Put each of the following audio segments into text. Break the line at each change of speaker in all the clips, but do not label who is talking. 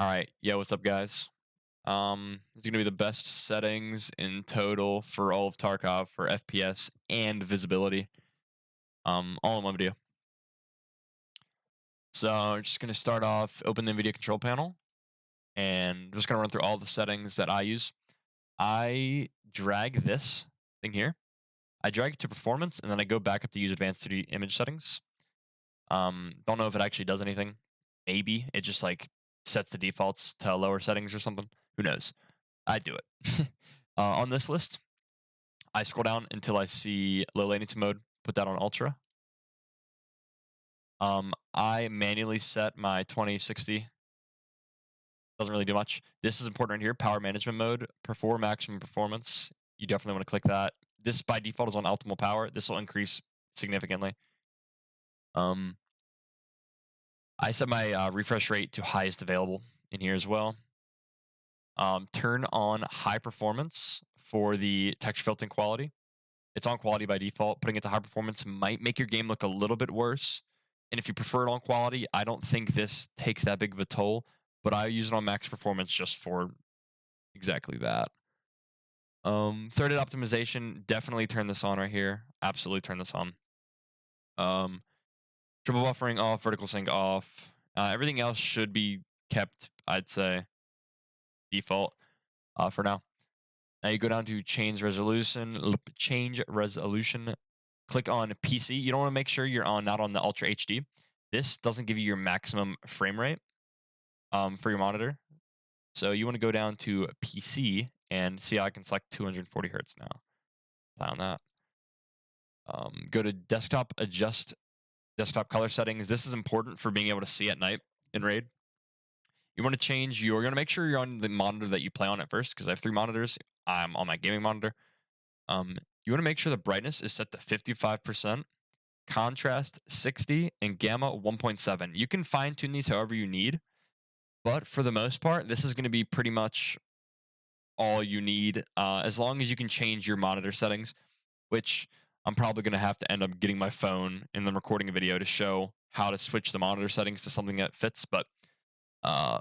All right, yo, what's up, guys? It's gonna be the best settings in total for all of Tarkov for FPS and visibility. All in one video. So I'm just gonna start off, open the Nvidia control panel, and I'm just gonna run through all the settings that I use. I drag this thing here. I drag it to performance, and then I go back up to use advanced 3D image settings. Don't know if it actually does anything. Maybe it just like sets the defaults to lower settings or something. Who knows? I do it. On this list, I scroll down until I see low latency mode. Put that on ultra. I manually set my 2060. Doesn't really do much. This is important right here. Power management mode for maximum performance. You definitely want to click that. This by default is on optimal power. This will increase significantly. Um, I set my refresh rate to highest available in here as well. Turn on high performance for the texture filtering quality. It's on quality by default. Putting it to high performance might make your game look a little bit worse. And if you prefer it on quality, I don't think this takes that big of a toll, but I use it on max performance just for exactly that. Threaded optimization, definitely turn this on right here. Absolutely turn this on. Um, Triple buffering off, vertical sync off. Everything else should be kept, I'd say, default for now. Now you go down to change resolution. Click on PC. You don't want to make sure you're on not on the Ultra HD. This doesn't give you your maximum frame rate for your monitor. So you want to go down to PC and see how I can select 240 hertz now. On that. Go to desktop, adjust desktop color settings. This is important for being able to see at night in RAID. You want to change you're going to make sure you're on the monitor that you play on at first, because I have 3 monitors. I'm on my gaming monitor. You want to make sure the brightness is set to 55%, contrast 60, and gamma 1.7. You can fine tune these however you need, but for the most part, this is going to be pretty much all you need, as long as you can change your monitor settings, which I'm probably going to have to end up getting my phone and then recording a video to show how to switch the monitor settings to something that fits. But uh,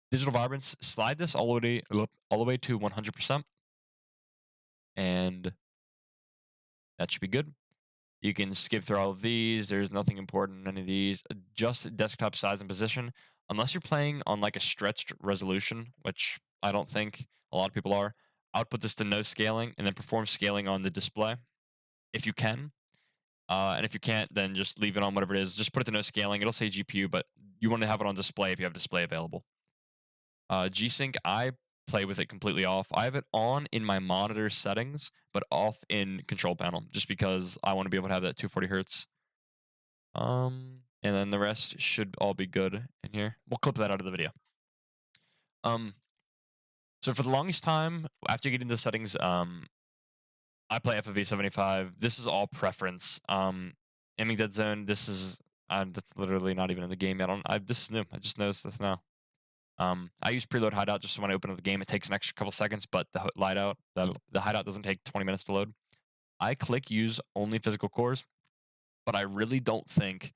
digital vibrance, slide this all the way to 100%, and that should be good. You can skip through all of these. There's nothing important in any of these. Adjust desktop size and position. Unless you're playing on like a stretched resolution, which I don't think a lot of people are, I would put this to no scaling and then perform scaling on the display if you can. And if you can't, then just leave it on whatever it is. Just put it to no scaling. It'll say GPU, but you want to have it on display if you have display available. G-Sync, I play with it completely off. I have it on in my monitor settings, but off in control panel, just because I want to be able to have that 240 hertz. And then the rest should all be good in here. We'll clip that out of the video. So for the longest time, after you get into the settings, I play FOV 75. This is all preference. Aiming dead zone. This is that's literally not even in the game yet. This is new. I just noticed this now. I use preload hideout just so when I open up the game, it takes an extra couple seconds, but the hideout doesn't take 20 minutes to load. I click use only physical cores, but I really don't think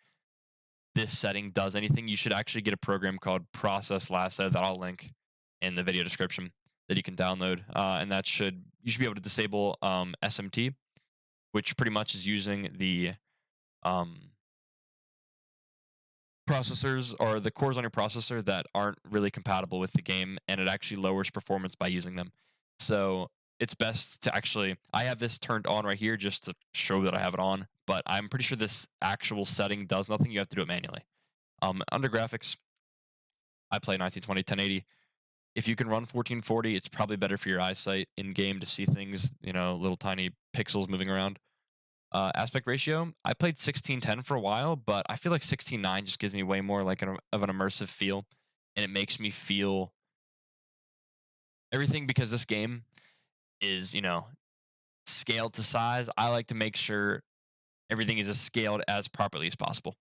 this setting does anything. You should actually get a program called Process Lasso that I'll link in the video description that you can download, and you should be able to disable SMT, which pretty much is using the processors or the cores on your processor that aren't really compatible with the game, and it actually lowers performance by using them. So it's best to actually, I have this turned on right here just to show that I have it on, but I'm pretty sure this actual setting does nothing. You have to do it manually. Under graphics, I play 1920 1080. If you can run 1440, it's probably better for your eyesight in game to see things, little tiny pixels moving around. Aspect ratio, I played 1610 for a while, but I feel like 16:9 just gives me way more like of an immersive feel, and it makes me feel everything, because this game is, scaled to size. I like to make sure everything is as scaled as properly as possible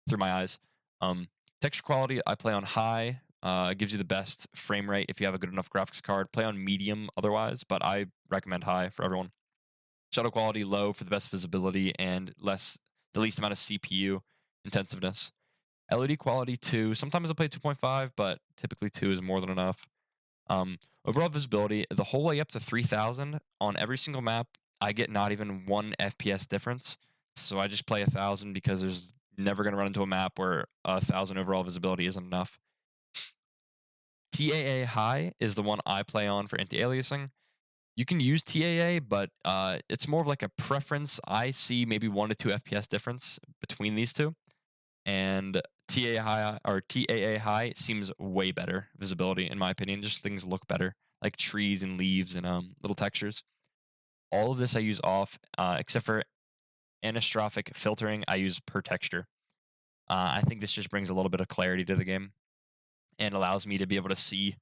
through my eyes. Um, Texture quality, I play on high. It gives you the best frame rate if you have a good enough graphics card. Play on medium otherwise, but I recommend high for everyone. Shadow quality low for the best visibility and the least amount of CPU intensiveness. LED quality 2. Sometimes I play 2.5, but typically 2 is more than enough. Overall visibility, the whole way up to 3000 on every single map, I get not even 1 FPS difference. So I just play 1000 because there's never going to run into a map where 1000 overall visibility isn't enough. TAA high is the one I play on for anti-aliasing. You can use TAA, but it's more of like a preference. I see maybe 1 to 2 FPS difference between these two, and TAA high seems way better visibility in my opinion. Just things look better, like trees and leaves and little textures. All of this I use off, except for anistrophic filtering. I use per texture. I think this just brings a little bit of clarity to the game and allows me to be able to see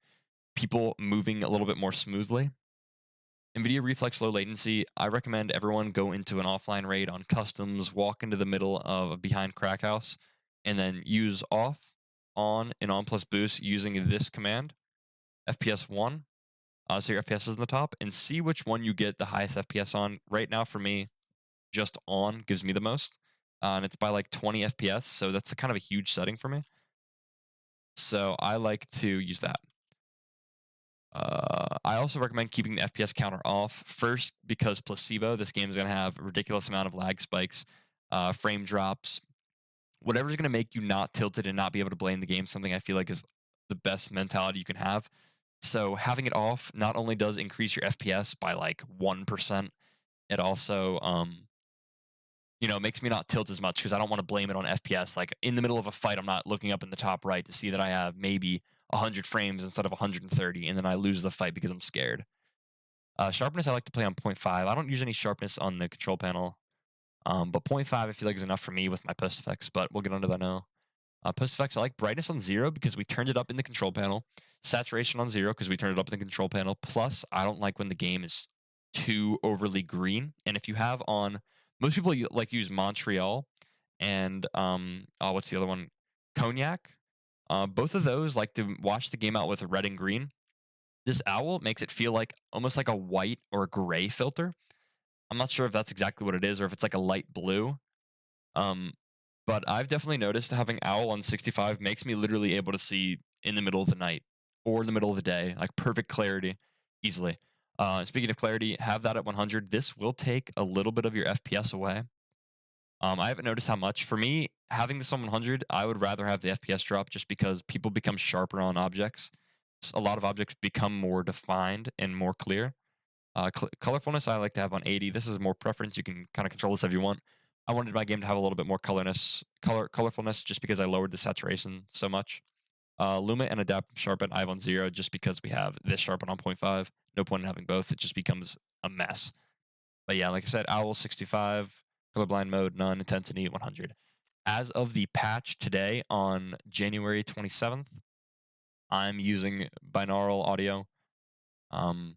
people moving a little bit more smoothly. Nvidia Reflex low latency. I recommend everyone go into an offline raid on customs, walk into the middle of behind crack house, and then use off, on, and on plus boost using this command, FPS 1. So your FPS is in the top, and see which one you get the highest FPS on. Right now, for me, just on gives me the most, and it's by like 20 FPS, so that's kind of a huge setting for me. So I like to use that. I also recommend keeping the FPS counter off. First, because placebo, this game is going to have a ridiculous amount of lag spikes, frame drops, whatever's going to make you not tilted and not be able to blame the game. Something I feel like is the best mentality you can have. So having it off not only does increase your FPS by like 1%, it also makes me not tilt as much because I don't want to blame it on FPS. Like in the middle of a fight, I'm not looking up in the top right to see that I have maybe 100 frames instead of 130, and then I lose the fight because I'm scared. Sharpness, I like to play on 0.5. I don't use any sharpness on the control panel, but 0.5 I feel like is enough for me with my post effects, but we'll get onto that now. Post effects, I like brightness on 0 because we turned it up in the control panel. Saturation on 0 because we turned it up in the control panel. Plus, I don't like when the game is too overly green. And if you have on, most people like to use Montreal and what's the other one? Cognac. Both of those like to wash the game out with red and green. This owl makes it feel like almost like a white or gray filter. I'm not sure if that's exactly what it is or if it's like a light blue. Um, but I've definitely noticed having owl on 65 makes me literally able to see in the middle of the night or in the middle of the day, like perfect clarity easily. Speaking of clarity, have that at 100. This will take a little bit of your FPS away. I haven't noticed how much. For me, having this on 100, I would rather have the FPS drop just because people become sharper on objects. A lot of objects become more defined and more clear. Colorfulness, I like to have on 80. This is more preference. You can kind of control this if you want. I wanted my game to have a little bit more colorfulness, just because I lowered the saturation so much. Luma and Adapt Sharpen, I have on 0 just because we have this Sharpen on 0.5. No point in having both. It just becomes a mess. But yeah, like I said, Owl 65, colorblind mode, none, intensity 100. As of the patch today on January 27th, I'm using binaural audio. And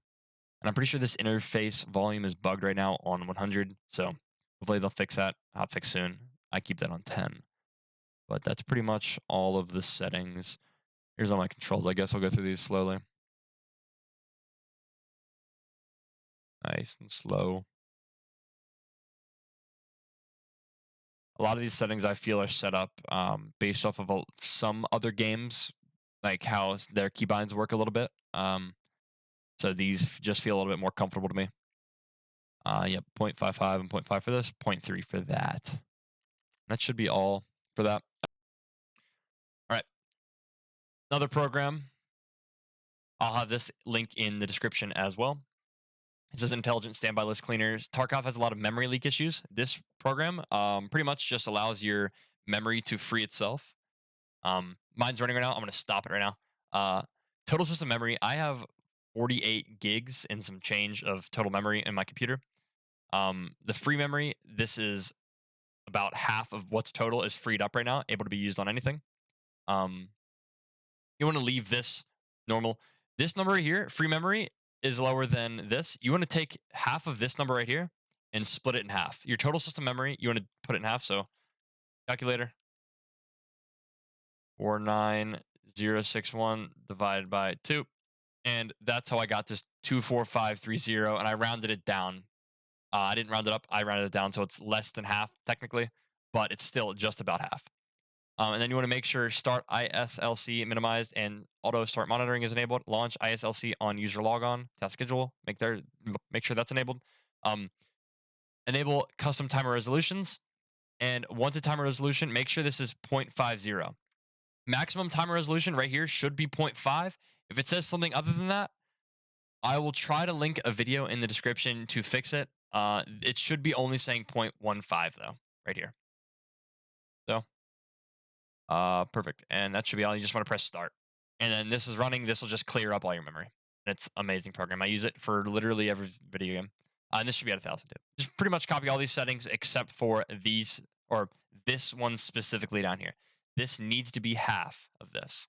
I'm pretty sure this interface volume is bugged right now on 100. So hopefully they'll fix that. Hotfix soon. I keep that on 10. But that's pretty much all of the settings. Here's all my controls. I guess I'll go through these slowly. Nice and slow. A lot of these settings I feel are set up based off of some other games, like how their keybinds work a little bit. So these just feel a little bit more comfortable to me. Yep, 0.55 and 0.5 for this, 0.3 for that. That should be all for that. All right. Another program. I'll have this link in the description as well. It says Intelligent Standby List Cleaners. Tarkov has a lot of memory leak issues. This program pretty much just allows your memory to free itself. Mine's running right now. I'm going to stop it right now. Total system memory. I have 48 gigs and some change of total memory in my computer. The free memory, this is about half of what's total is freed up right now, able to be used on anything. You want to leave this normal. This number right here, free memory, is lower than this. You want to take half of this number right here and split it in half. Your total system memory, you want to put it in half. So calculator, 49061 divided by 2. And that's how I got this 24530. And I rounded it down. I didn't round it up. I rounded it down. So it's less than half technically, but it's still just about half. And then you want to make sure start ISLC minimized and auto start monitoring is enabled. Launch ISLC on user logon task schedule. Make sure that's enabled. Um, enable custom timer resolutions. And once a timer resolution, make sure this is 0.50. Maximum timer resolution right here should be zero point 0.5. If it says something other than that, I will try to link a video in the description to fix it. It should be only saying 0.15 though, right here. So, perfect. And that should be all. You just want to press start. And then this is running. This will just clear up all your memory. It's an amazing program. I use it for literally every video game. And this should be at 1,000 too. Just pretty much copy all these settings except for these or this one specifically down here. This needs to be half of this.